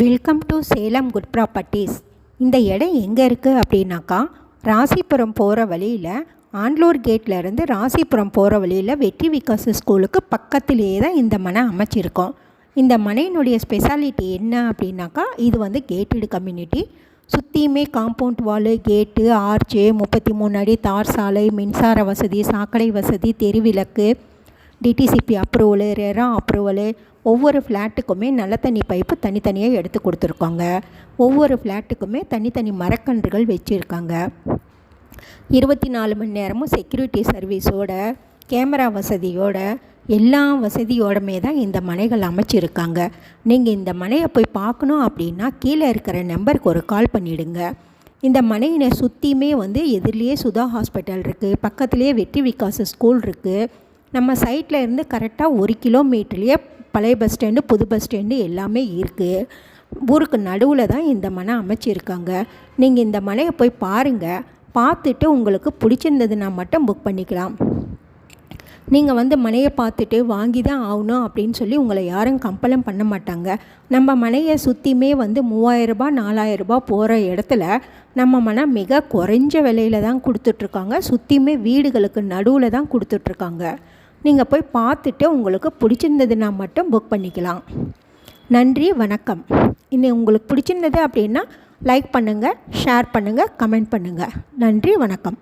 Welcome to Salem good properties. இந்த இடம் எங்கே இருக்குது அப்படின்னாக்கா, ராசிபுரம் போகிற வழியில் ஆண்டலூர் கேட்லேருந்து ராசிபுரம் போகிற வழியில் வெற்றி விகாஸ் ஸ்கூலுக்கு பக்கத்திலேயே தான் இந்த மனை அமைச்சிருக்கோம். இந்த மனையினுடைய ஸ்பெஷாலிட்டி என்ன அப்படின்னாக்கா, இது கேட்டடு கம்யூனிட்டி. சுற்றியுமே காம்பவுண்ட் வாலு, கேட்டு, ஆர்ச்சு, 33 அடி தார் சாலை, மின்சார வசதி, சாக்கடை வசதி, தெருவிளக்கு, டிடிசிபி அப்ரூவலு, ரெரா அப்ரூவலு. ஒவ்வொரு ஃப்ளாட்டுக்குமே நல்ல தண்ணி பைப்பு தனித்தனியாக எடுத்து கொடுத்துருக்காங்க. ஒவ்வொரு ஃப்ளாட்டுக்குமே தனித்தனி மரக்கன்றுகள் வச்சுருக்காங்க. 24 மணி நேரமும் செக்யூரிட்டி சர்வீஸோட, கேமரா வசதியோட, எல்லா வசதியோடமே தான் இந்த மனைகள் அமைச்சிருக்காங்க. நீங்கள் இந்த மனையை போய் பார்க்கணும் அப்படின்னா கீழே இருக்கிற நம்பருக்கு ஒரு கால் பண்ணிவிடுங்க. இந்த மனையினை சுற்றியுமே எதிரிலேயே சுதா ஹாஸ்பிட்டல் இருக்குது, பக்கத்துலேயே வெற்றி விகாஸ் ஸ்கூல் இருக்குது. நம்ம சைட்டில் இருந்து கரெக்டாக 1 கிலோமீட்டர்லேயே பழைய பஸ் ஸ்டாண்டு, புது பஸ் ஸ்டாண்டு எல்லாமே இருக்குது. ஊருக்கு நடுவில் தான் இந்த மனை அமைச்சிருக்காங்க. நீங்கள் இந்த மனையை போய் பாருங்கள். பார்த்துட்டு உங்களுக்கு பிடிச்சிருந்ததுன்னா மட்டும் புக் பண்ணிக்கலாம். நீங்கள் மனையை பார்த்துட்டு வாங்கி தான் ஆகணும் அப்படின்னு சொல்லி உங்களை யாரும் கம்பலம் பண்ண மாட்டாங்க. நம்ம மனையை சுற்றியுமே 3000 4000 போகிற இடத்துல நம்ம மனை மிக குறைஞ்ச விலையில் தான் கொடுத்துட்ருக்காங்க. சுற்றியுமே வீடுகளுக்கு நடுவில் தான் கொடுத்துட்ருக்காங்க. நீங்கள் போய் பார்த்துட்டு உங்களுக்கு பிடிச்சிருந்ததுன்னா மட்டும் புக் பண்ணிக்கலாம். நன்றி, வணக்கம். இன்னும் உங்களுக்கு பிடிச்சிருந்தது அப்படின்னா லைக் பண்ணுங்கள், ஷேர் பண்ணுங்கள், கமெண்ட் பண்ணுங்கள். நன்றி, வணக்கம்.